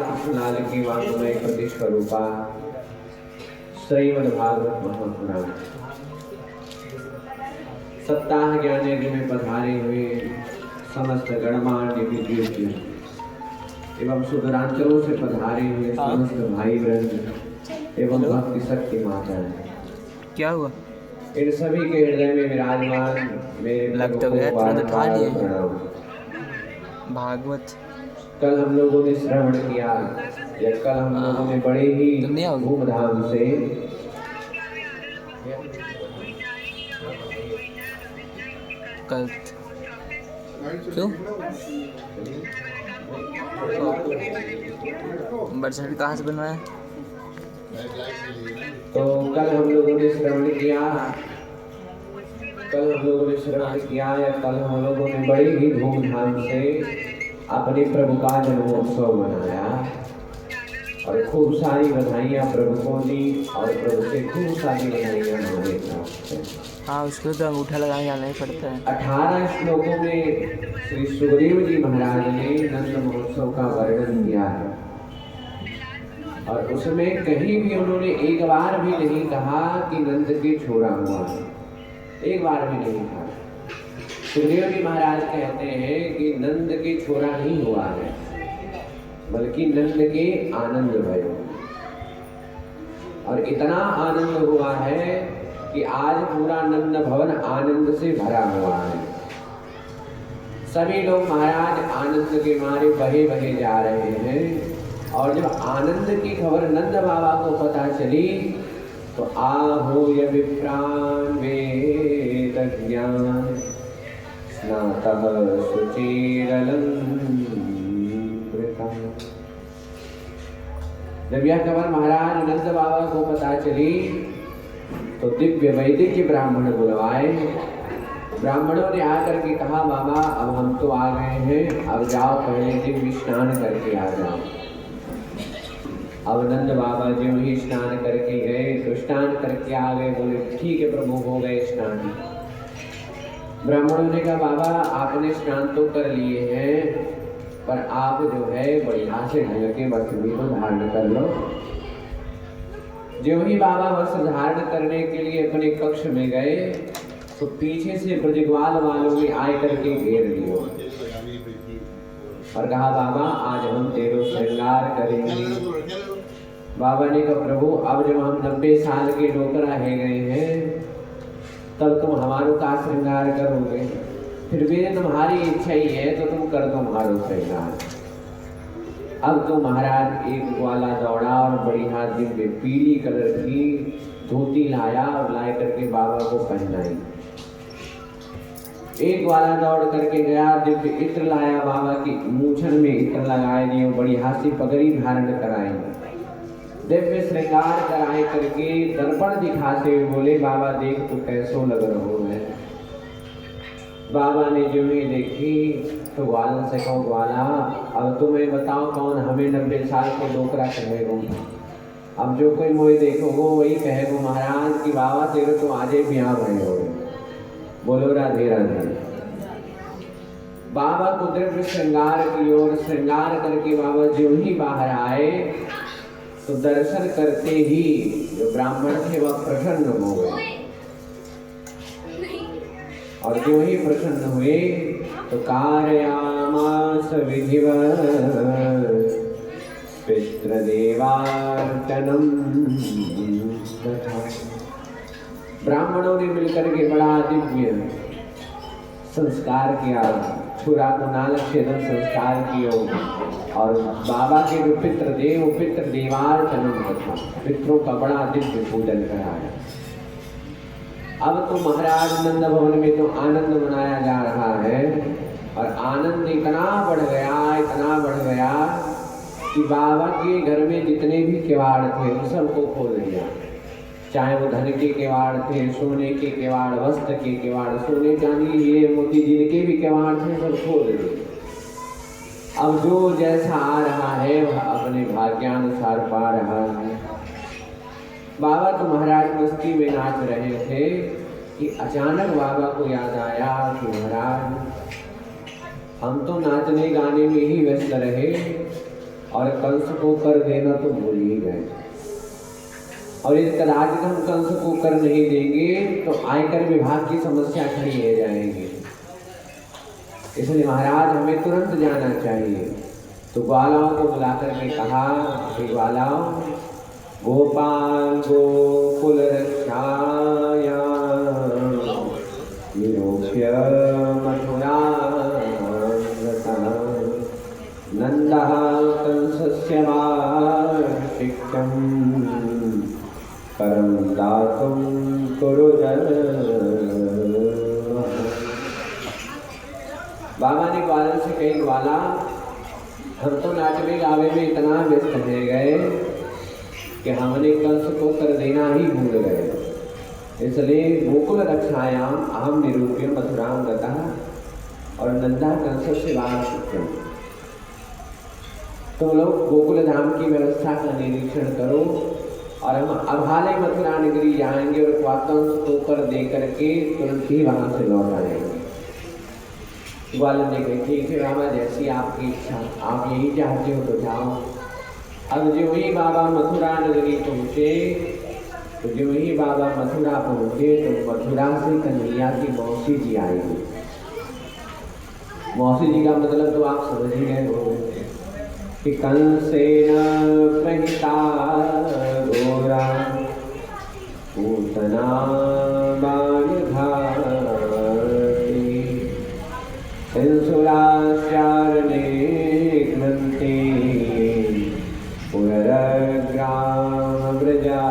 कृष्णलाल की वाङ्मय प्रतिस्वरूपा श्रीमद्भागवत महापुराण सप्ताह ज्ञान यज्ञ में पधारे हुए समस्त गणमान्य विद्युत एवं सुधरांचलों से पधारे हुए समस्त भाई वृंद एवं भक्ति शक्ति माता। क्या हुआ? इन सभी के हृदय में विराजमान मेरे लग तो गया, तुरंत उठा लिए। भागवत कल हम लोगों ने श्रवण किया या कल हम लोगों ने बड़े ही धूमधाम से कल क्यों बरसात कहाँ से बनवाया? तो कल हम लोगों ने श्रवण किया या कल हम लोगों ने बड़े ही धूमधाम से अपने प्रभु का जन्मोत्सव मनाया और खूब सारी बधाइयाँ प्रभु को दी और प्रभु से खूब सारी बधाइयाँ हमें प्राप्त हैं। हाँ, उसको तो अंगूठा लगाने जाना ही पड़ता है। 18 श्लोकों में श्री सुखदेव जी महाराज ने नंद महोत्सव का वर्णन किया है और उसमें कहीं भी उन्होंने एक बार भी नहीं कहा कि नंद के छोड़ा हुआ है, एक बार भी नहीं कहा। सुखदेव जी महाराज कहते हैं कि नंद के छोरा नहीं हुआ है बल्कि नंद के आनंद भयो, और इतना आनंद हुआ है कि आज पूरा नंद भवन आनंद से भरा हुआ है। सभी लोग महाराज आनंद के मारे बहे बहे जा रहे हैं और जब आनंद की खबर नंद बाबा को पता चली तो आहूय विप्रान वेद ज्ञान स्नातः शुचिरलं कृतम्। जब यह खबर महाराज नंद बाबा को पता चली तो दिव्य वैदिक ब्राह्मण बुलवाए। ब्राह्मणों ने आकर के कहा, बाबा अब हम तो आ गए हैं, अब जाओ पहले दिव्य स्नान करके आ जाओ। अब नंद बाबा जो ही स्नान करके गए तो स्नान करके आ गए, बोले ठीक है प्रभु हो गए स्नान। ब्राह्मणों ने कहा, बाबा आपने स्नान तो कर लिए हैं पर आप जो है बढ़िया से ढंग के वस्त्र को धारण कर लो। जो ही बाबा वस्त्र धारण करने के लिए अपने कक्ष में गए तो पीछे से ब्रजग्वाल वालों ने आए करके घेर लिया और कहा, बाबा आज हम तेरो श्रृंगार करेंगे। बाबा ने कहा, प्रभु अब जब हम 90 साल के डोकरा है गए हैं तब तुम हमारो का श्रृंगार करोगे? फिर भी तुम्हारी इच्छा ही है तो तुम कर दो हमारो श्रृंगार। अब तो महाराज एक ग्वाला दौड़ा और बढ़िया दिव्य पीली कलर की धोती लाया और लाए करके बाबा को पहनाई। एक ग्वाला दौड़ करके गया, दिव्य इत्र लाया, बाबा की मूछन में इत्र लगाए दिए, बड़ी हासी पगड़ी धारण कराई, दिव्य श्रृंगार कराए करके दर्पण दिखाते हुए बोले, बाबा देख तो कैसो लग रहो है। बाबा ने जो ही देखी तो ग्वाला से कहो, ग्वाला अब तुम्हें बताओ कौन हमें 90 साल के डोकरा कहेगो। अब जो कोई मोए देखोगो वही कहेगो महाराज की बाबा तेरे तो आजे ब्याह भय हो। बोलो राधे राधे। बाबा को दिव्य श्रृंगार की ओर श्रृंगार करके बाबा जो ही बाहर आए तो दर्शन करते ही जो ब्राह्मण थे वह प्रसन्न हो गए और जो ही प्रसन्न हुए तो कारयामास विधिवत् पितृदेवार्चनम्। ब्राह्मणों ने मिलकर के बड़ा दिव्य संस्कार किया, छुरा को नाल छेदन संस्कार किया और बाबा के जो पितृ देवार्चनम था, पितरों का बड़ा दिव्य पूजन कराया। अब तो महाराज नंद भवन में तो आनंद मनाया जा रहा है और आनंद इतना बढ़ गया कि बाबा के घर में जितने भी किवाड़ थे उन सबको खोल दिया। चाहे वो धन के किवाड़ थे, सोने के किवाड़, वस्त्र के किवाड़, सोने चांदी हीरे मोती जिनके भी किवाड़ थे सब खोल दिए। अब जो जैसा आ रहा है वह अपने भाग्यानुसार पा रहा है। बाबा तो महाराज मस्ती में नाच रहे थे कि अचानक बाबा को याद आया कि महाराज हम तो नाचने गाने में ही व्यस्त रहे, और कंस को कर देना तो भूल ही गए। और यदि कदाचित हम कंस को कर नहीं देंगे तो आयकर विभाग की समस्या खड़ी हो जाएगी। इसलिए महाराज हमें तुरंत जाना चाहिए। तो ग्वालाओं को बुलाकर के कहा कि ग्वालाओं, गोपाल गोकुल रक्षाया निरूप्य मथुरा नंदः कंसस्य वार्षिकम् परं दातुं कुरु बाबा ने ग्वालन से कही, ग्वाला हम तो नाच में गावे में इतना व्यस्त रह गए कि हमने कंस को कर देना ही भूल गए। इसलिए गोकुल रक्षायाम अहम निरूप्य मथुराम गतः और नंदा कंस से वार्षिकम्। तुम लोग गोकुल धाम की व्यवस्था का निरीक्षण करो और हम अभाले मथुरा नगरी जाएंगे और कंस को कर दे करके तुरंत ही वहां से लौट आएंगे। ग्वालन ने कही, ठीक है बाबा, जैसी आपकी इच्छा, आप यही चाहते हो तो जाओ। अब जो ही बाबा मथुरा नगरी पहुँचे तो जो ही बाबा मथुरा पहुँचे तो मथुरा से कन्हैया की मौसी जी आएगी। मौसी जी का मतलब तो आप समझ ही गए हो कि कंसेन प्रहिता घोरा पूतना बाणधारी संसुराचारणे ग्रन्थे पुनरग्राम व्रजा।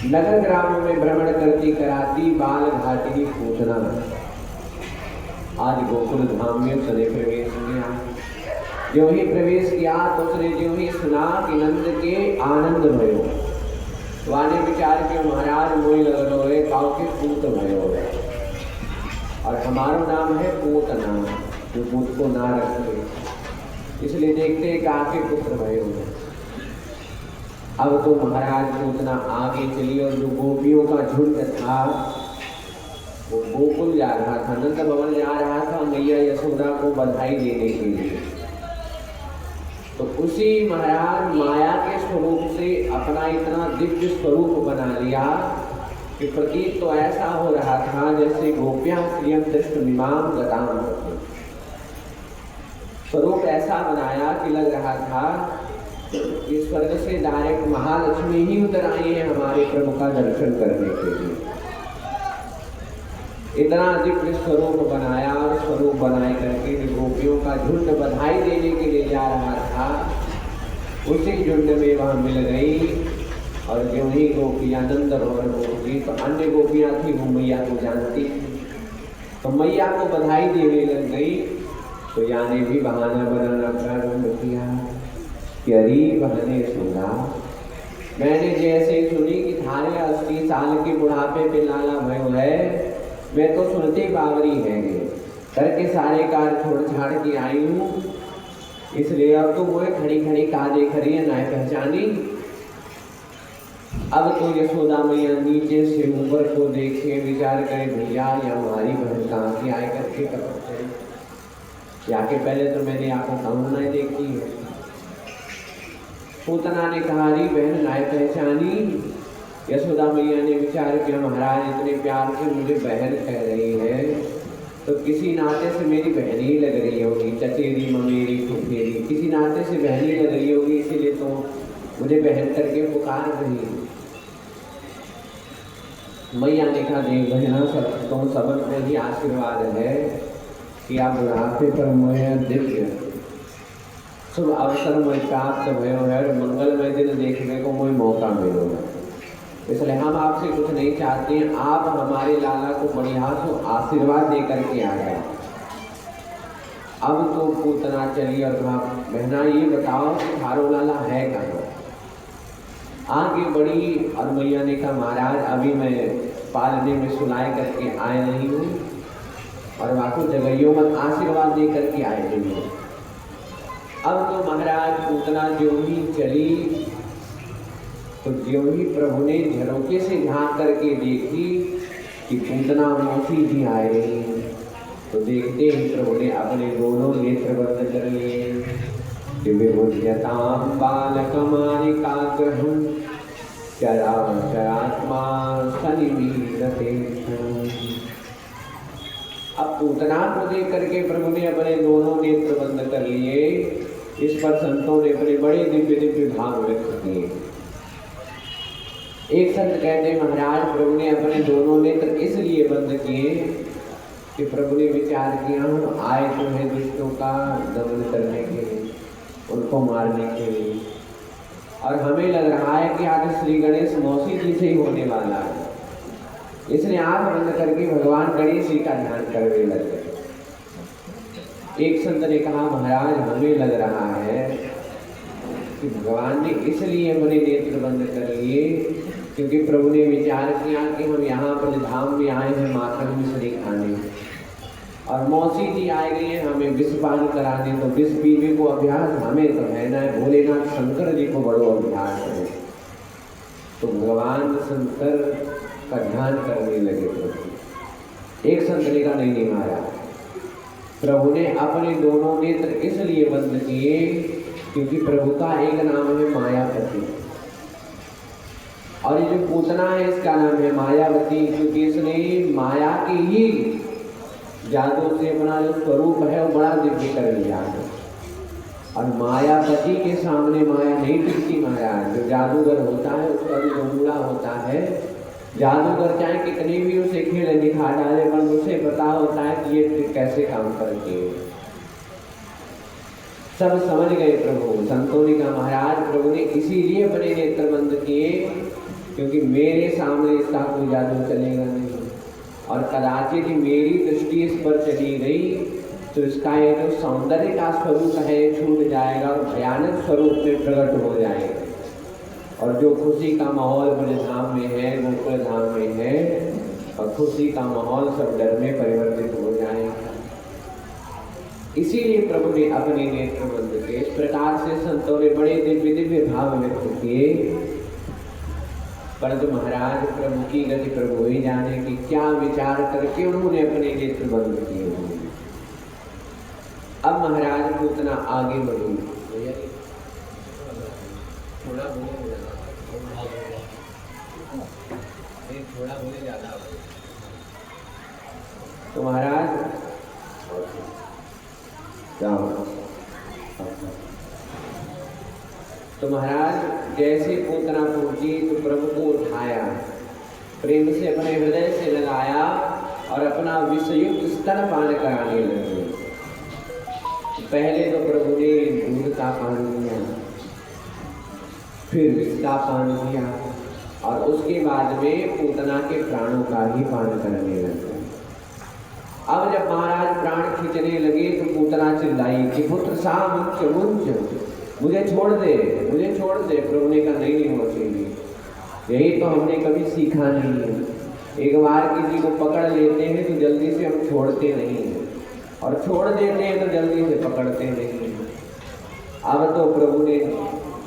नगर ग्राम में भ्रमण करती कराती बाल घाटी पूतना आज गोकुल धाम में उसने प्रवेश किया। जो ही प्रवेश किया तो उसने जो ही सुना कि नंद के आनंद भयो वाने विचार के महाराज मोई लग रहे काउ के पूत भयो और हमारा नाम है पूतना, जो पूत को ना रखे इसलिए देखते हैं कि आपके पुत्र भयो। अब तो महाराज पूतना आगे चली और जो गोपियों का झुंड था वो गोकुल जा रहा था, नंद भवन जा रहा था मैया यशोदा को बधाई देने के लिए। तो उसी महाराज माया के स्वरूप से अपना इतना दिव्य स्वरूप बना लिया कि प्रतीत तो ऐसा हो रहा था जैसे गोपियां श्रियं दृष्टमिमां गतां। स्वरूप ऐसा बनाया कि लग रहा था कि स्वर्ग से डायरेक्ट महालक्ष्मी ही उतर आई है हमारे प्रभु का दर्शन करने के लिए। इतना दिव्य स्वरूप बनाया और स्वरूप बनाए करके गोपियों का झुंड बधाई देने के लिए जा रहा था। उसी झुंड में वह मिल गई और जो ही गोपियां नंद भवन पहुंची तो अन्य गोपियां थी वो मैया को जानती थी, तो मैया को बधाई देने लग गई। तो यानी भी बहाना बनाना प्रारंभ किया कि अरे बहने सुना, मैंने जैसे सुनी कि थारे 80 साल के बुढ़ापे पे लाला भयो है, मैं तो सुनते बावरी है करके सारे कार छोड़ छाड़ के आई हूँ। इसलिए अब तो वो खड़ी खड़ी का देख रही है, ना पहचानी। अब तो यशोदा मैया नीचे से ऊपर को देखे विचार करे, भैया या हमारी बहन कहाँ की आए करके जाके पहले तो मैंने आपको कहाँ नहीं देखी है। पूतना ने कहा, अरे बहन ना पहचानी। यशोदा मैया ने विचार किया, महाराज इतने प्यार से मुझे बहन कह रही है तो किसी नाते से मेरी बहन ही लग रही होगी, चचेरी ममेरी फुफेरी किसी नाते से बहन ही लग रही होगी, इसीलिए तो मुझे बहन करके पुकार रही है। मैया ने कहा, देख बहना सब तुम सबक में ही आशीर्वाद है कि आप बुढ़ापे पर मुझे दिव्य शुभ अवसर मुझे प्राप्त भयो है और मंगलमय दिन देखने को मुझे मौका मिलेगा। इसलिए हम आपसे कुछ नहीं चाहते, आप हमारे लाला को बढ़िया तो आशीर्वाद दे करके आ गए। अब तो पूतना चली और कहा, बहना ये बताओ कि थारो लाला है कहाँ? आगे बढ़ी और मैया ने कहा, महाराज अभी मैं पालने में सुनाई करके आए नहीं हूँ और आपको जगइयों मत आशीर्वाद दे करके आए नहीं हूँ। अब तो महाराज पूतना जो ही चली तो जो ही प्रभु ने झरोके से झांक करके देखी कि पूतना मौसी जी आए रही हैं। तो देखते ही प्रभु ने अपने दोनों नेत्र बंद कर लिए। विभुज्यतां बालकमानिकाग्रहं चराचरात्मा सनिमीलते। अब पूतना को देख करके प्रभु ने अपने दोनों नेत्र बंद कर लिए। इस पर संतों ने अपने बड़े दिव्य दिव्य भाव व्यक्त किए। एक संत कहते हैं, महाराज प्रभु ने अपने दोनों नेत्र इसलिए बंद किए कि प्रभु ने विचार किया, हम आए तो हैं दुष्टों का दमन करने के लिए, उनको मारने के लिए, और हमें लग रहा है कि आगे श्री गणेश मौसी जी से ही होने वाला है, इसलिए आंख बंद करके भगवान गणेश जी का ध्यान करने लगे। एक संत ने कहा, महाराज हमें लग रहा है कि भगवान ने इसलिए अपने नेत्र बंद कर लिए क्योंकि प्रभु ने विचार किया कि हम यहाँ पर धाम में आए हैं माखन मिश्री खाने, और मौसी जी आए गई हैं हमें विषपान कराने, तो विष पीने को अभ्यास हमें तो है ना, भोलेनाथ शंकर जी को बड़ो अभ्यास है। तो भगवान शंकर का ध्यान करने लगे प्रभु। एक संत ने कहा, नहीं महाराज, प्रभु ने अपने दोनों नेत्र इसलिए बंद किए क्योंकि प्रभु का एक नाम है मायापति, और ये जो पूतना है इसका नाम है मायावती, क्योंकि इसने माया की ही जादू से अपना जो स्वरूप है वो बड़ा दिव्य कर लिया है। और मायापति के सामने माया नहीं टिकती महाराज। जो जादूगर होता है उसका जो मूला होता है, जादूगर चाहे कितने भी उसे खेल दिखा डाले पर उसे पता होता है कि ये कैसे काम करती है। सब समझ गए प्रभु। संतों ने कहा, महाराज प्रभु ने इसीलिए अपने नेत्र बंद किए क्योंकि मेरे सामने इसका कोई जादू चलेगा नहीं, और कदाचित मेरी दृष्टि इस पर चली गई तो इसका ये जो सौंदर्य का स्वरूप है छूट जाएगा और भयानक स्वरूप में प्रकट हो जाएगा, और जो खुशी का माहौल ब्रजधाम में है, गोकुल धाम में है, और खुशी का माहौल सब डर में परिवर्तित हो जाएगा। इसीलिए प्रभु ने अपने नेत्र बंद किए। इस प्रकार से संतों ने बड़े दिव्य दिव्य भाव व्यक्त किए, परंतु महाराज प्रभु की गति प्रभु ही जाने कि क्या विचार करके उन्होंने अपने नेत्र बंद किए होंगे। अब महाराज को उतना आगे बढ़ी, थोड़ा बोले ज्यादा। तो महाराज तो महाराज जैसे पूतना पहुंची तो प्रभु को उठाया, प्रेम से अपने हृदय से लगाया और अपना विषयुक्त स्तनपान कराने लगे। पहले तो प्रभु ने दूध का पान किया, फिर विष का पान किया, और उसके बाद में पूतना के प्राणों का ही पान करने लगे। अब जब महाराज प्राण खींचने लगे तो पूतना चिल्लाई कि पुत्र सा मुंच मुंच, मुझे छोड़ दे, मुझे छोड़ दे। प्रभु ने कहा, नहीं मौसी, यही तो हमने कभी सीखा नहीं है। एक बार किसी को पकड़ लेते हैं तो जल्दी से हम छोड़ते नहीं हैं, और छोड़ देते हैं तो जल्दी से पकड़ते नहीं हैं। अब तो प्रभु ने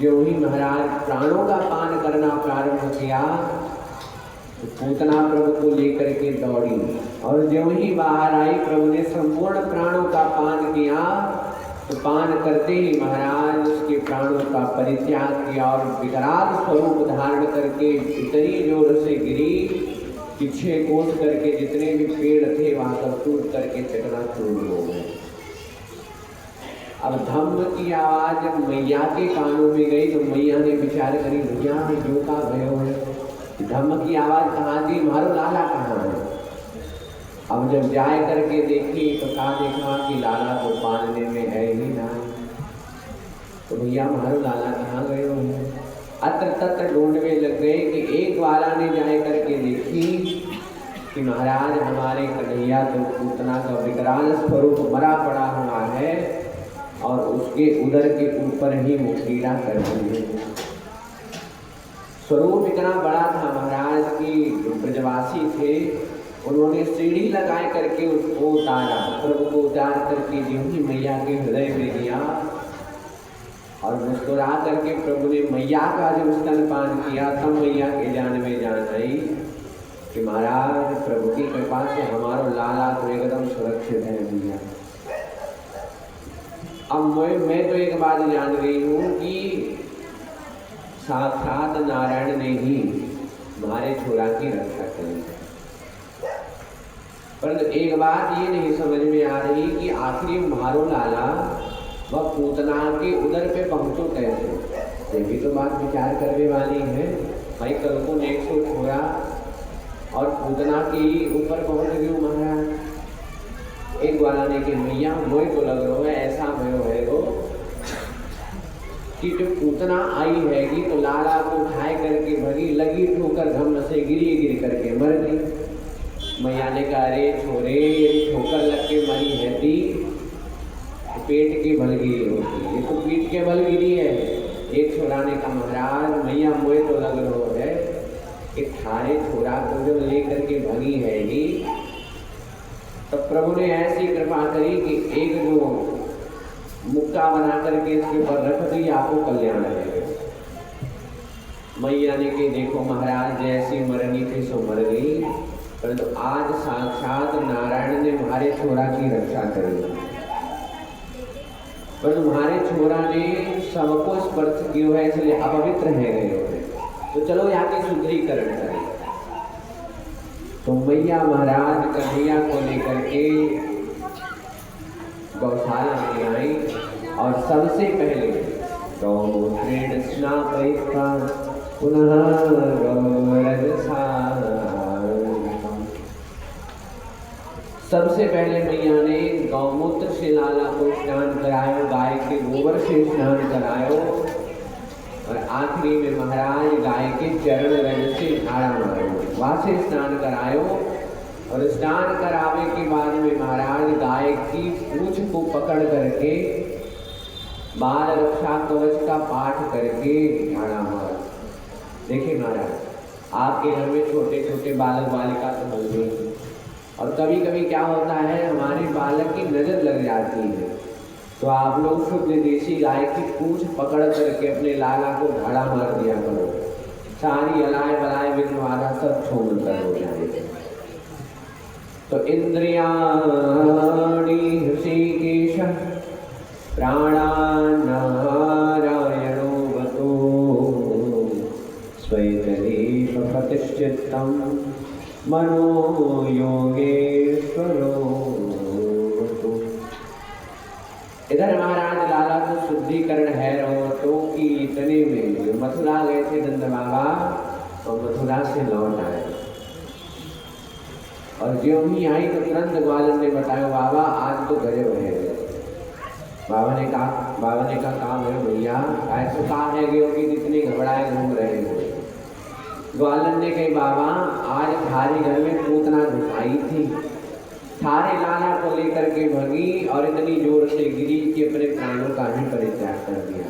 जो ही महाराज प्राणों का पान करना प्रारंभ किया तो पूतना प्रभु को लेकर के दौड़ी, और जो ही बाहर आई प्रभु ने संपूर्ण प्राणों का पान किया। तो पान करते ही महाराज उसके प्राणों का परित्याग किया और विकराल स्वरूप धारण करके इतनी जोर से गिरी कि 6 कोस करके जितने भी पेड़ थे वहां सब टूट करके चकनाचूर हो गए। अब धम्म की आवाज जब मैया के कानों में गई तो मैया ने विचार करी, भैया जो का भयो है, धम्म की आवाज कहाँ थी, मारो लाला कहाँ है। अब जब जाए करके देखी तो कहा देखा कि लाला को पालने में है ही ना, तो भैया मारो लाला कहाँ गए हो। अत्र तत्र ढूंढने लग गए कि एक वाला ने जाए करके देखी कि महाराज हमारे कन्हैया तो पूतना का विकराल स्वरूप मरा पड़ा हुआ है, और उसके उदर के ऊपर ही मुखीरा कर दी। स्वरूप इतना बड़ा था महाराज की ब्रजवासी थे, उन्होंने सीढ़ी लगाए करके उसको उतारा, प्रभु को उतार करके जो ही मैया के हृदय में दिया, और मुस्कुरा करके प्रभु ने मैया का जब स्तनपान किया तब मैया के जान में जान आई कि महाराज प्रभु की कृपा से हमारो लाला तो एकदम सुरक्षित है भैया। अब मैं तो एक बात जान गई हूँ कि साक्षात नारायण ने ही हमारे छोरा की रक्षा करी, परंतु एक बात ये नहीं समझ में आ रही कि आखिर मारो लाला वह पूतना के उदर पे पहुंचो कैसे। ये भी तो बात विचार करने वाली है। भाई कल को नेक्स्ट को छोड़ा और पूतना के ऊपर पहुंच गयो महाराज। एक वाला ने कि मैया मोय तो लग रहा है ऐसा भयो है वो कि जब पूतना आई हैगी तो लाला को उठाए करके भगी, लगी ठोकर धम से गिर करके मर गई। मैया ने कहा अरे छोरे ठोकर लग के मरी है थी, पेट की बल गिरी होती, ये तो पीठ के बल गिरी है। एक छोरा ने कहा महाराज मैया मोए तो लग रहा है कि थारे छोरा को जब लेकर के भगी हैगी तो प्रभु ने ऐसी कृपा करी कि एक जो मुक्का बना करके इसके ऊपर रख दी, आपको कल्याण रहेगा। मैया ने कि देखो महाराज जैसी मरनी थी सो मर गई, परंतु आज साक्षात नारायण ने हमारे छोरा की रक्षा करी। पर तुम्हारे छोरा ने सबको स्पर्श किया है इसलिए अपवित्र है गए, तो चलो यहाँ की शुद्धिकरण करें। तो मैया महाराज कन्हैया को लेकर के गौशाला में आई और सबसे पहले गौमूत्रेण स्नापयित्वा पुनः गौरजसा, सबसे पहले मैया ने गौमूत्र से लाला को स्नान करायो, गाय के गोबर से स्नान करायो और आखिरी में महाराज गाय के चरण रज से झाड़ा मारो, वहां से स्नान करायो। और स्नान करावे के बाद में महाराज गाय की पूंछ को पकड़ करके बाल रक्षा कवच का पाठ करके झाड़ा मार। देखिए महाराज आपके घर में छोटे छोटे बालक बालिका तो होंगे और कभी कभी क्या होता है हमारे बालक की नजर लग जाती है, तो आप लोग शुद्ध देसी गाय की पूंछ पकड़ करके अपने लाला को झाड़ा मार दिया करो, सारी अलाय बलाय विघ्न बाधा सब छोड़ कर हो जाएगी। तो इंद्रियाणि हृषिकेश प्राणान् नारायणो वतो स्वैतरीश प्रतिष्ठितं मनो योगेश्वरो वतो। इधर महाराज लाला को शुद्धिकरण है तो कि इतने में मथुरा गए थे नंद बाबा और मथुरा से लौट आए और जो ही आई तो तुरंत ग्वालन ने बताया बाबा आज तो गजब है। बाबा ने कहा काम है भैया ऐसा कहा है कि कितने घबराए घूम रहे हो। ग्वालन ने कही बाबा आज थारे घर में पूतना घुसाई थी, थारे लाला को लेकर के भगी और इतनी जोर से गिरी कि अपने प्राणों का भी परित्याग कर दिया।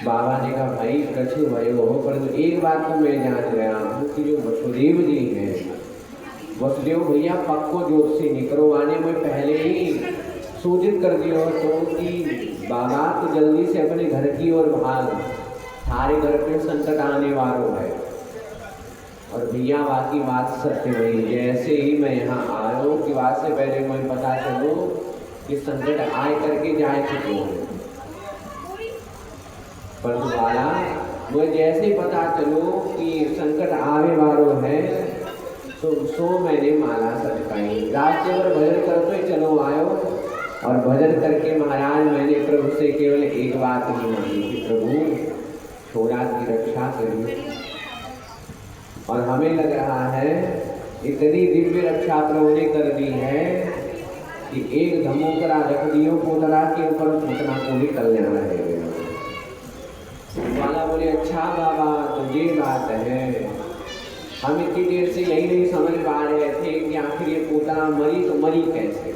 बाबा ने कहा भाई कछु भयो हो, परंतु एक बात तो मैं जान गया हूँ कि जो वसुदेव जी हैं वसुदेव भैया पक्को जोत से निकलवाने में पहले ही सूचित कर दिया तो कि बाबा तो जल्दी से अपने घर की ओर भाग, थारे घर पे संकट आने वालों है। और भैया बाकी बात सत्य नहीं, जैसे ही मैं यहाँ आया हूँ कि बात से पहले मुझे पता चलो कि संकट आए करके जाए चुके हैं, पर वाला मुझे जैसे ही पता चलो कि संकट आवे वालों है तो सो मैंने माला सटकाई, रास्ते पर भजन करते चलो आयो। और भजन करके महाराज मैंने प्रभु से केवल एक बात ही मांगी कि प्रभु छोरा की रक्षा करिए। और हमें लग रहा है इतनी दिव्य रक्षा प्रभु ने कर दी है कि एक धमोकरा रख दियो पोतरा के ऊपर, पोतरा को भी कल्याण रहेगा। वाला बोले अच्छा बाबा तो ये बात है, हम इतनी देर से यही नहीं समझ पा रहे थे कि आखिर ये पोतना मरी तो मरी कैसे।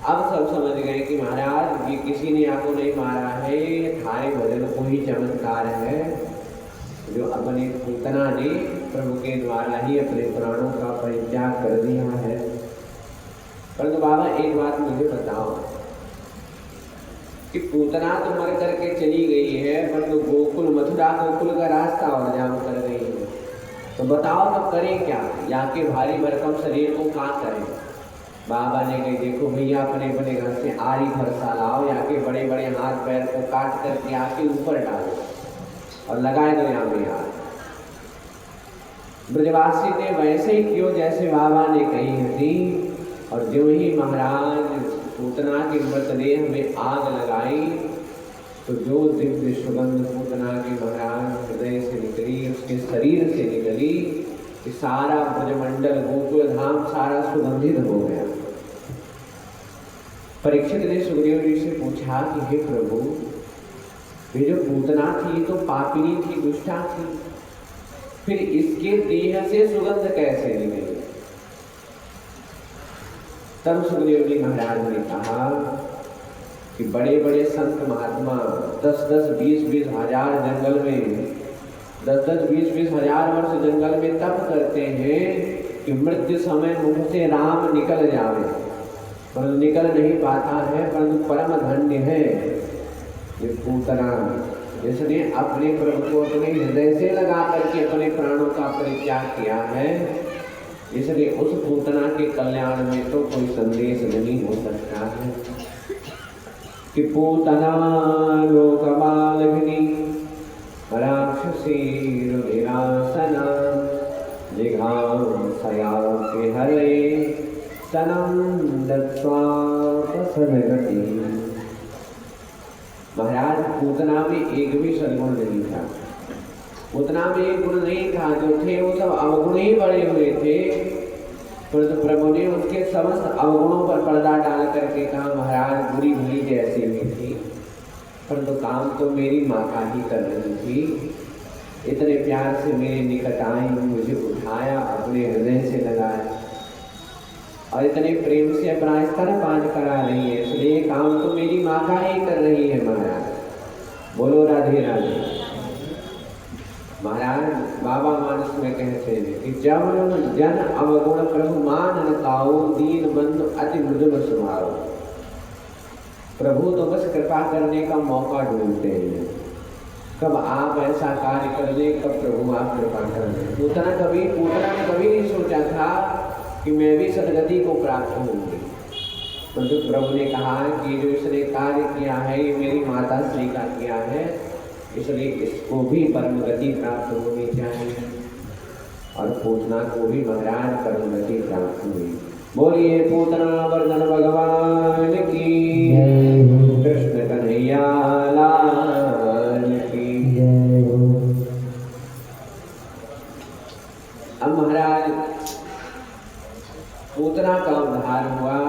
अब सब समझ गए कि महाराज ये किसी ने आपको नहीं मारा है, थारे भजन को ही चमत्कार है जो अपने पूतना ने प्रभु के द्वारा ही अपने प्राणों का परित्याग कर दिया है। परंतु बाबा एक बात मुझे बताओ कि पूतना तो मर करके चली गई है, परंतु गोकुल मथुरा गोकुल का रास्ता और जाम कर गई है। तो बताओ तो करें क्या, याके भारी भरकम शरीर को क्या करें। बाबा ने कही देखो भैया अपने अपने घर से आरी फरसा लाओ, याके बड़े बड़े हाथ पैर को काट करके आके ऊपर डालो और लगाए दो यहाँ में यार। ब्रजवासी ने वैसे ही कियो जैसे बाबा ने कही थी, और जो ही महाराज पूतना के मृतदेह में आग लगाई तो जो दिव्य सुगंध पूतना के महाराज हृदय से निकली, उसके शरीर से निकली, कि सारा ब्रजमंडल गोकुल धाम सारा सुगंधित हो गया। परीक्षित ने सुखदेव जी से पूछा कि हे प्रभु, ये जो पूतना थी तो पापिनी थी, दुष्टा थी, फिर इसके देह से सुगंध कैसे निकली। तब सुखदेव जी महाराज ने कहा कि बड़े बड़े संत महात्मा 10-10, 20-20 हजार जंगल में 10-10, 20-20 हजार वर्ष जंगल में तप करते हैं कि मृत्यु समय मुख से राम निकल जावे, परंतु निकल नहीं पाता है, परंतु परम धन्य है ये पूतना, जिसने अपने प्रभु को अपने हृदय से लगा करके अपने प्राणों का परित्याग किया है। इसलिए उस पूतना के कल्याण में तो कोई संदेश नहीं हो सकता है कि पूतना लोकमालिनी राक्षसी रुधिरासना जिघांसया के हरे सनम दत्त्वा सदगति। महाराज पूतना में एक भी सद्गुण नहीं था, पूतना में एक गुण नहीं था, जो थे वो सब अवगुण ही बड़े हुए थे। परंतु प्रभु ने उसके समस्त अवगुणों पर पर्दा डाल करके कहा महाराज बुरी भली जैसी भी थी, परंतु काम तो मेरी माता ही कर रही थी। इतने प्यार से मेरे निकट आई, मुझे उठाया, अपने हृदय से लगाया और इतने प्रेम से अपना स्तनपान करा रही है, इसलिए काम तो मेरी माता ही कर रही है। महाराज बोलो राधे राधे। महाराज बाबा मानस में कहते हैं कि जब जन अवगुण प्रभु मान न काओ, दीन बंधु अति मृदुल स्वभाव। प्रभु तो बस कृपा करने का मौका ढूंढते हैं, कब आप ऐसा कार्य कर ले, कब प्रभु आप कृपा कर ले। पूतना ने कभी नहीं सोचा था कि मैं भी सदगति को प्राप्त होंगी, परंतु प्रभु ने कहा कि जो इसने कार्य किया है ये मेरी माता श्री का किया है, इसलिए इसको भी परम गति प्राप्त होनी चाहिए। और पूतना को भी महाराज परम गति प्राप्त हुई। बोलिए पूतना वर्धन भगवान की, कृष्ण कन्हैया लाल की। अब महाराज पूतना का उद्धार हुआ।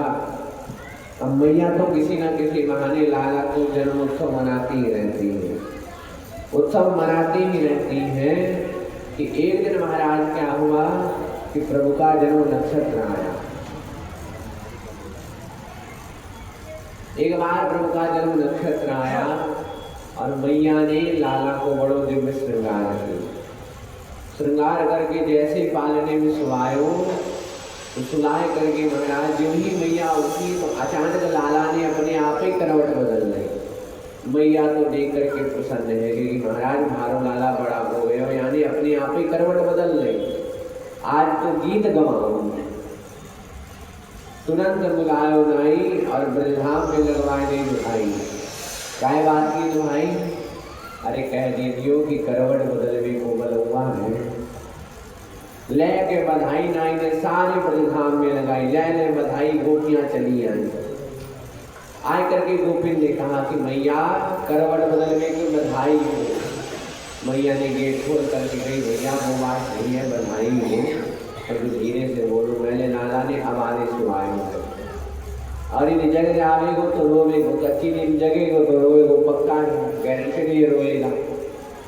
अब मैया तो किसी न किसी बहाने लाला को जन्म उत्सव मनाती ही रहती है, उत्सव मनाती ही रहती है। कि एक दिन महाराज क्या हुआ कि प्रभु का जन्म नक्षत्र आया। एक बार प्रभु का जन्म नक्षत्र आया और मैया ने लाला को बड़ो दिव्य श्रृंगार किया। श्रृंगार करके जैसे पालने में सुलायो, तो सुलाए करके महाराज जो ही मैया उठी तो अचानक लाला ने अपने आप ही करवट बदल ली। मैया तो देख करके प्रसन्न है कि महाराज मारो लाला बड़ा हो गया, यानी अपने आप ही करवट बदल ले, आज तो गीत गवाऊं। तुरंत बुलायो नाई और ब्रजधाम में लगवाए दे दुहाई। क्या बात की दुहाई? अरे कह दीजियो कि करवट बदलवे को बलवा है। ले के बधाई नाई ने सारे ब्रजधाम में लगाई, ले बधाई। गोपियां चली आई, आय करके गोपिन ने कहा कि मैया करवट बदलने की बधाई हो। मैया ने गेट खोल करके कही भैया वो बात नहीं है, बधाई हो, तो धीरे से बोलो। मैंने लाला ने आवाज़ें सुनाई है और इन जगह आवेगो तो रोवेगो, कच्ची नींद जगेगो तो रोएगो, पक्का गारंटी नहीं रोएगा।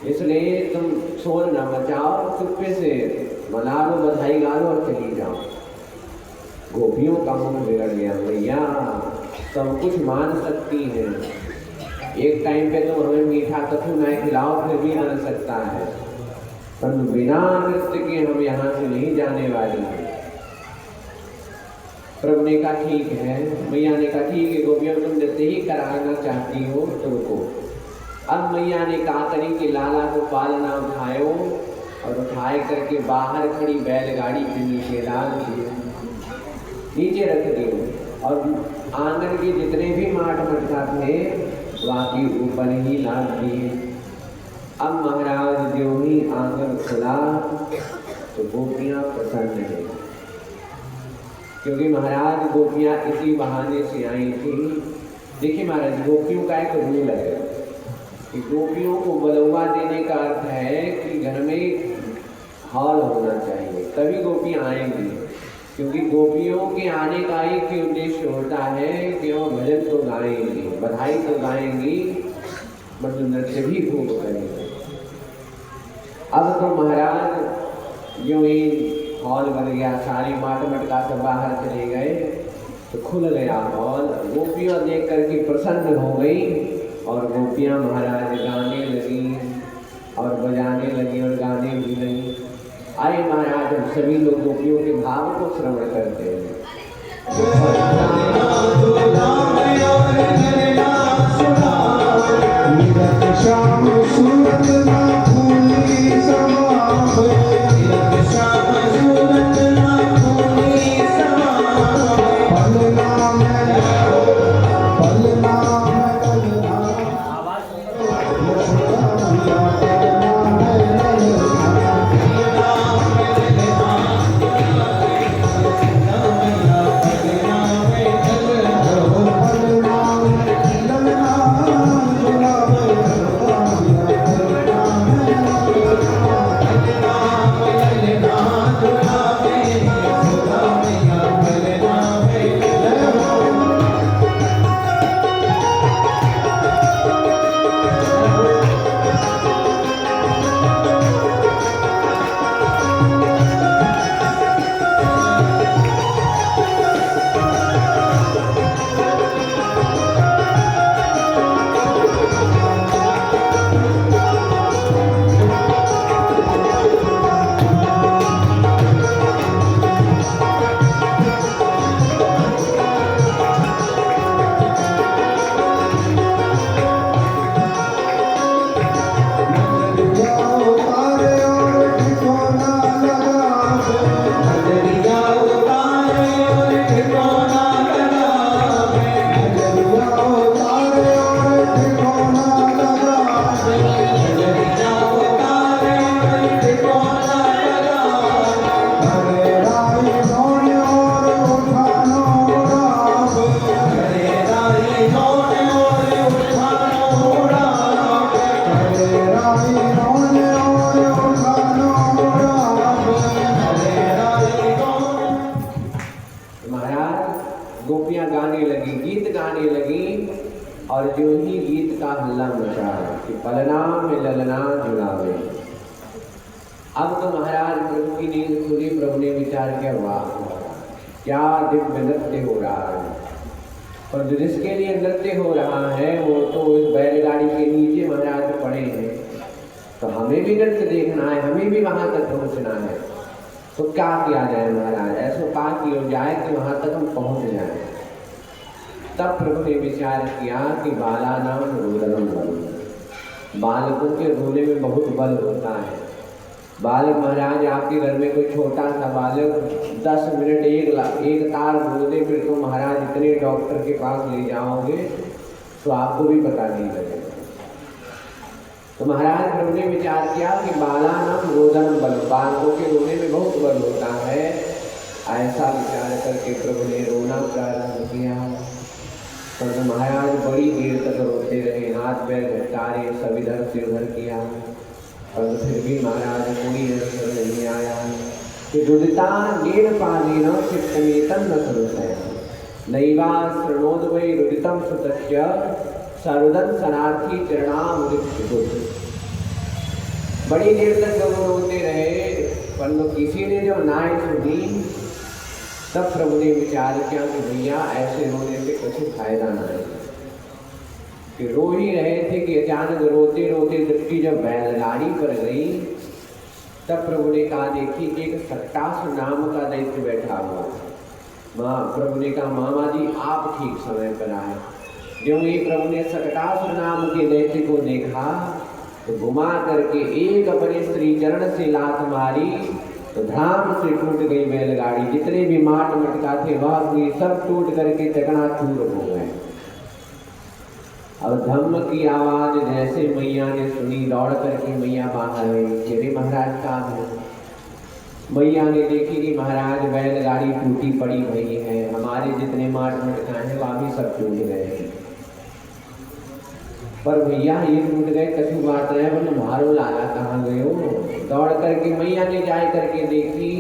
इसलिए तुम शोर न मचाओ, चुप्पे से मना लो, बधाई गा लो और चली जाओ। गोपियों का मुंह बिगड़ गया, भैया सब कुछ मान सकती है, एक टाइम पे तो हमें मीठा कथू नहीं खिलाओ फिर भी मान सकता है, पर बिना नृत्य के हम यहाँ से नहीं जाने वाले हैं। प्रभु ने कहा ठीक है, मैया ने कहा ठीक है गोपियों तुम नृत्य ही कराना चाहती हो तो रुको। अब मैया ने कहा करी कि लाला को पालना उठायो और उठाए करके बाहर खड़ी बैलगाड़ी के नीचे डाल दिए, नीचे रख दिए और आंगन के जितने भी माट मटका थे वहाँ के ऊपर ही लाद दिए। अब महाराज जो ही आंगन खुला तो गोपियाँ प्रसन्न हैं, क्योंकि महाराज गोपियाँ इसी बहाने से आई थी। देखिए महाराज, गोपियों का एक रूल है कि गोपियों को बलवा देने का अर्थ है कि घर में हॉल होना चाहिए, तभी गोपियाँ आएंगी। क्योंकि गोपियों के आने का एक ही उद्देश्य होता है कि वो भजन तो गाएंगी, बधाई तो गाएंगी, मतलब नृत्य भी खूब करेंगे। अब तो महाराज जो ही हॉल बन गया, सारी माट मटका से बाहर चले गए तो खुल गया हॉल। गोपियाँ देख करके प्रसन्न हो गई और गोपियाँ महाराज गाने लगी और बजाने लगी और गाने भी लगी। आए महाराज, हम सभी लोग गोपियों के भाव को श्रवण करते हैं। गोपियाँ गाने लगी, गीत गाने लगी और जो ही गीत का हल्ला मचा कि पलना में ललना जुड़ावे। अब तो महाराज प्रभु की नींद खुली। प्रभु ने विचार किया, वाह क्या दिव्य नृत्य हो रहा है। और जिसके लिए नृत्य हो रहा है वो तो इस बैलगाड़ी के नीचे महाराज पड़े हैं, तो हमें भी नृत्य देखना है, हमें भी वहां तक पहुंचना है। तो क्या किया जाए महाराज, ऐसा का किया जाए कि वहां तक हम पहुंच जाए। तब प्रभु ने विचार किया कि बाला नाम रोदनम बल, बालकों के रोने में बहुत बल होता है। बालक महाराज आपके घर में कोई छोटा सा बालक 10 मिनट एक तार रो दे, फिर तो महाराज इतने डॉक्टर के पास ले जाओगे तो आपको भी पता नहीं लगेगा। तो महाराज प्रभु ने विचार किया कि बाला नाम रोदन बल, बालकों के रोने में बहुत बल होता है। ऐसा विचार करके प्रभु ने रोना प्रारंभ किया। तो महाराज बड़ी देर तक रोते रहे, हाथ पैर घटारे, सब इधर से उधर किया, और फिर भी महाराज कोई असर नहीं आया। कि रुदिता नील पालीन चित्तमेतन न सरुदय, नैवा शृणोद वै रुदितम सुतस्य सरुदन सनार्थी चरणामृत बुद्ध। बड़ी देर तक जब रोते रहे पर किसी ने जो नाय सुनी, तब प्रभु ने विचार किया कि भैया ऐसे रोने से कुछ फायदा ना है। कि रो ही रहे थे कि अचानक रोते रोते दृष्टि जब बैलगाड़ी पर गई, तब प्रभु ने कहा देखी एक सट्टासु नाम का दैत्य बैठा हुआ था। माँ प्रभु ने कहा मामा जी आप ठीक समय पर आए। जो ही प्रभु ने सट्टासु नाम के दैत्य को देखा तो घुमा करके एक अपने श्री चरण से लात मारी तो धाम से टूट गई बैलगाड़ी। जितने भी माट मटका थे वह पूरी सब टूट करके चकनाचूर हो गए। अब धम्म की आवाज जैसे मैया ने सुनी, दौड़ करके मैया बाहर आई कि अरे महाराज का है। मैया ने देखी कि महाराज बैलगाड़ी टूटी पड़ी हुई है, हमारे जितने माट मटका हैं वह भी सब टूट गए। पर भैया ये टूट गए कछु बात रहे, बोले मारो लाला कहाँ गए हो। दौड़ करके मैया ने जाए करके देखी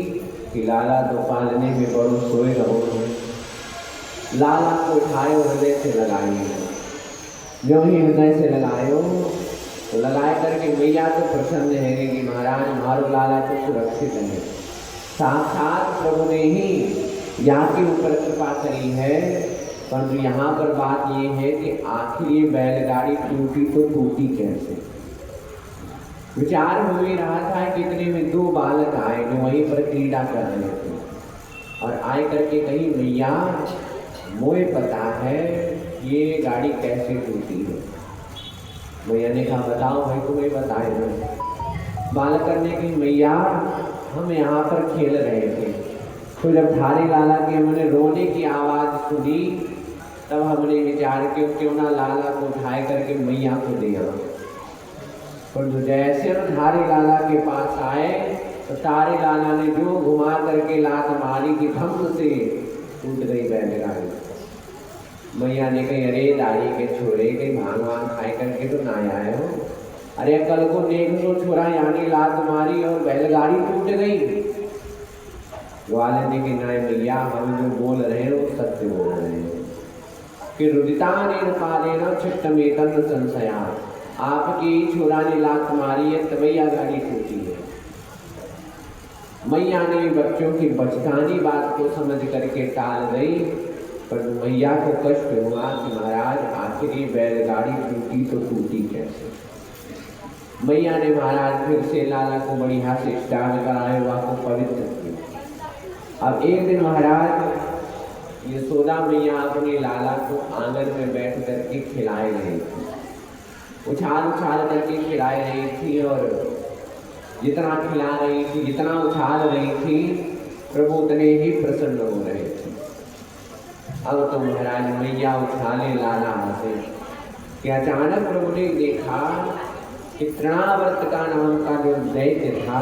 कि लाला तो पालने में बड़ो सोए रहो। लाला को उठाए हृदय से लगाए, जो ही हृदय से लगायो तो लगाए करके मैया तो प्रसन्न है कि महाराज मारो लाला तो सुरक्षित है। साक्षात प्रभु ने ही यहाँ के ऊपर कृपा करी है। परंतु यहाँ पर बात ये है कि आखिर ये बैलगाड़ी टूटी तो टूटी कैसे। विचार हो ही रहा था कि इतने में दो बालक आए जो वहीं पर क्रीड़ा कर रहे थे और आए करके कहीं मैया मोए पता है ये गाड़ी कैसे टूटी है। मैया ने कहा बताओ भाई तुम्हें बताए ना। बालक करने की मैया हम यहाँ पर खेल रहे थे, तो जब थारे लाला की हमने रोने की आवाज़ सुनी तब हमने विचार किया क्यों ना लाला को उठाए करके मैया को दिया। पर जो जैसे हम थारे लाला के पास आए तो तारे लाला ने जो घुमा करके लात मारी कि धम्म से टूट गई बैलगाड़ी। मैया ने कही अरे दाई के छोरे कहीं भांग वांग खाए करके तो ना आए हो। अरे कल को देख लो छोरा यानी लात मारी और बैलगाड़ी टूट गई। ग्वाले ने कि नाय मैया हम जो बोल रहे हैं वो सत्य बोल रहे हैं कि रुदिता ने पाले न छिट्टमेतन संशया। आपकी छोरा ने लात मारी है तबैया गाड़ी टूटी है। मैया ने बच्चों की बचकानी बात को समझ करके टाल गई, पर मैया को कष्ट हुआ कि महाराज आखिर ये बैलगाड़ी टूटी तो टूटी कैसे। मैया ने महाराज फिर से लाला को बढ़िया से स्नान कराए हुआ को पवित्र किया। अब एक दिन महाराज यशोदा मैया अपने लाला को आंगन में बैठ करके खिलाए रही थी, उछाल उछाल करके खिलाए रही थी और जितना खिला रही थी जितना उछाल रही थी प्रभु उतने ही प्रसन्न हो रहे थे। अब तो महाराज मैया उछाले लाला हंसे कि अचानक प्रभु ने देखा कि तृणावर्त का नाम का जो दैत्य था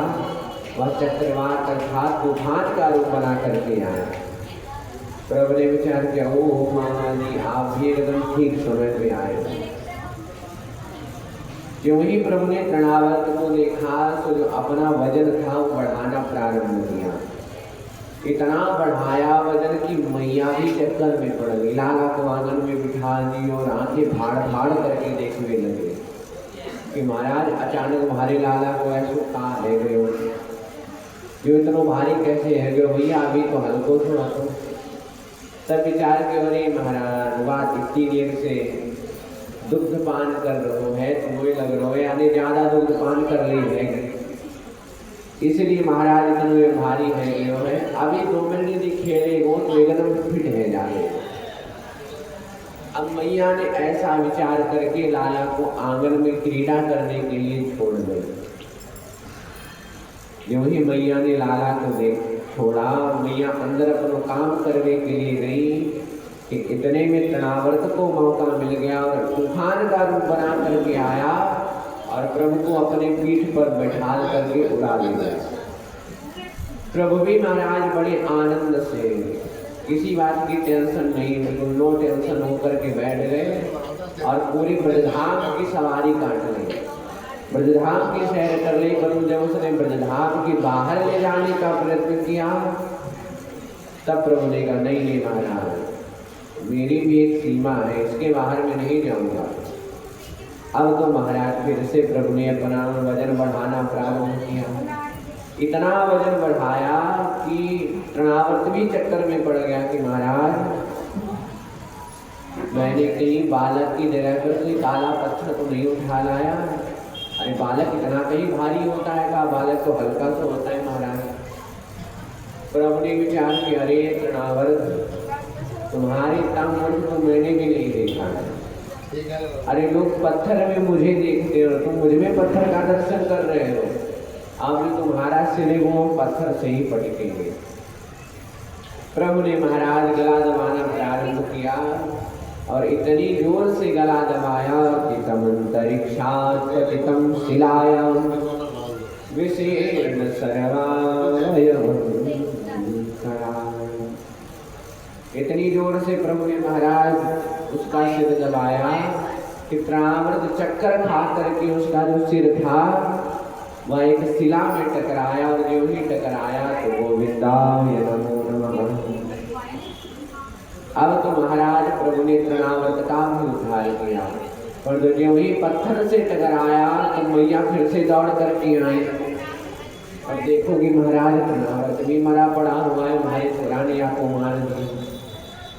वह चक्रवात अर्थात तूफान का रूप बना करके आया। प्रभु ने विचार किया ओ मामा जी आप भी एकदम ठीक समय पे आए। जो ही प्रभु ने तृणावर्त को देखा तो जो अपना वजन था वो बढ़ाना प्रारंभ किया। इतना बढ़ाया वजन की मैया भी चक्कर में पड़ गई। लाला को आंगन में बिठा दी और आंखें फाड़ फाड़ करके देखने लगे कि महाराज अचानक भारी लाला को ऐसे कहा है गए हो जो इतना भारी कैसे है गए भैया अभी तो हल्को थोड़ा तो। तब विचार के अरे महाराज बात इतनी देर से दुग्ध पान कर रहे है तुम्हें लग रहा है यानी ज्यादा दुग्ध पान कर रही है इसलिए महाराज इतने भारी है। अभी 2 मिनट यदि खेलेगो तो एकदम फिट है जाए। अब मैया ने ऐसा विचार करके लाला को आंगन में क्रीड़ा करने के लिए छोड़ दी। जो ही मैया ने लाला को देख छोड़ा मैया अंदर अपना काम करने के लिए गई कि इतने में तृणावर्त को मौका मिल गया और तूफान का रूप बना करके आया और प्रभु को अपने पीठ पर बैठा करके उड़ा दिया। प्रभु भी महाराज बड़े आनंद से किसी बात की टेंशन नहीं, बिल्कुल नो टेंशन होकर के बैठ गए और पूरी ब्रजधाम की सवारी काट ली। ब्रजधाम की सैर कर ली। परंतु जब उसने ब्रजधाम के बाहर ले जाने का प्रयत्न किया तब प्रभु ने कहा नहीं नहीं महाराज मेरी भी एक सीमा है, इसके बाहर में नहीं जाऊंगा। अब तो महाराज फिर से प्रभु ने अपना वजन बढ़ाना प्रारंभ किया। इतना वजन बढ़ाया कि तृणावर्त भी चक्कर में पड़ गया कि महाराज मैंने कहीं बालक की जगह पर कोई काला पत्थर तो नहीं उठा लाया। अरे बालक इतना कहीं भारी होता है का बालक तो हल्का सा होता है महाराज। प्रभु ने विचार कि अरे तृणावर्त तुम्हारी इतना मुठ तो मैंने भी नहीं देखा है। अरे लोग पत्थर में मुझे देखते हो, तुम मुझ में पत्थर का दर्शन कर रहे हो। अब जो तुम्हारा सिले वो पत्थर से ही पटकेंगे। प्रभु ने महाराज गला दबाना प्रारंभ किया और इतनी जोर से गला दबाया कि तमंतरिक्षात् पतितं शिलायां विषेण सर्वावयवं कराय। इतनी जोर से प्रभु ने महाराज उसका सिर दबाया कि त्रामृत चक्कर खा करके उसका जो सिर था वह एक शिला में टकराया, और जो ही टकराया तो गोविंदाय नमो नमः। अब तो महाराज प्रभु ने तृणावर्त का भी उद्धार किया, पर जो ही पत्थर से टकराया तो मैया फिर से दौड़ करके आई। और देखोगी महाराज तृणावर्त भी मरा पड़ा हुआ है, भाई पुरानिया को मार दी,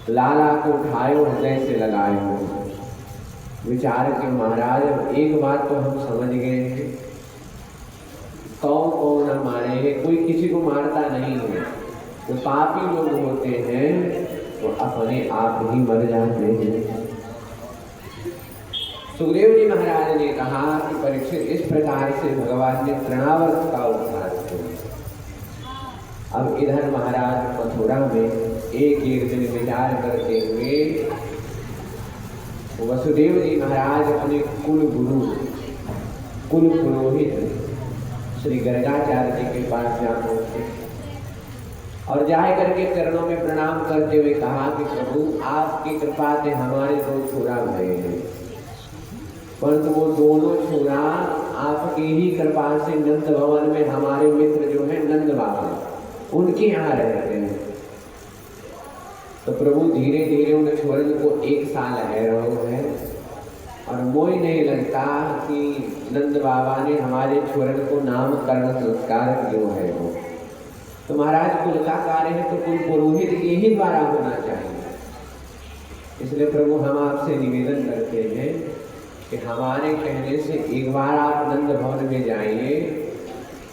लाला को उठायो हृदय से लगायो। विचार के महाराज एक बात तो हम समझ गए, कौन न मारे, कोई किसी को मारता नहीं है। जो पापी लोग होते हैं तो अपने आप ही मर जाते हैं। सुखदेव जी महाराज ने कहा कि परीक्षित, इस प्रकार से भगवान ने तृणावर्त का उद्धार किया। अब इधर महाराज मथुरा में एक दिन विचार करते हुए वसुदेव जी महाराज अपने कुल गुरु कुल पुरोहित श्री गर्गाचार्य जी के पास जा पहुंचे और जाए करके चरणों में प्रणाम करते हुए कहा कि प्रभु आपकी कृपा से हमारे दो छोरा भय हैं, परंतु वो दोनों छोरा आपकी ही कृपा से नंद भवन में हमारे मित्र जो है नंद बाबा उनके यहाँ रहते हैं। तो प्रभु धीरे धीरे उन छोरन को 1 साल है रहो है और मोह नहीं लगता कि नंद बाबा ने हमारे छोरन को नामकरण संस्कार क्यों है वो। तो महाराज कुल का कार्य है तो कुल पुरोहित के ही द्वारा होना चाहिए। इसलिए प्रभु हम आपसे निवेदन करते हैं कि हमारे कहने से एक बार आप नंद भवन में जाइए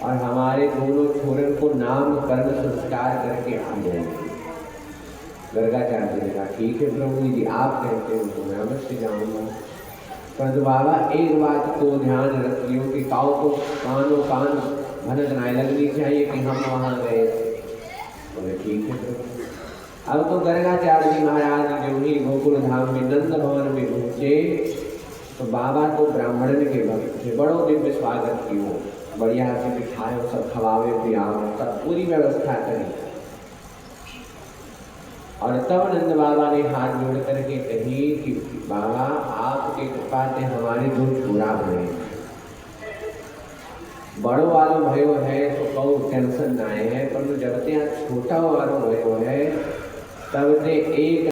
और हमारे दोनों छोरन को नामकरण संस्कार करके आ जाएंगे। गर्गाचार्य जी ने कहा ठीक है प्रभु जी, आप कहते हो तो मैं अवश्य जाऊंगा, परंतु बाबा एक बात को ध्यान रखियो कि काऊ को कानों कान भनक नहीं लगनी चाहिए कि हम वहाँ गए। बोले ठीक है प्रभु। अब तो गर्गाचार्य जी महाराज जो ही गोकुल धाम में नंद भवन में पहुँचे तो बाबा तो ब्राह्मण के भक्त थे, बड़ो दिव्य स्वागत कियो, बढ़िया से बिठाए सब खवावे पियाओ, सब पूरी व्यवस्था करी। और तब नंद बाबा ने हाथ जोड़ करके कही कि बाबा आपके कृपा से हमारे दो छोरा भये, बड़ो वालो भयो है तो कौ टेंशन ना है, पर जब ते छोटा वालो भयो है तब ते एक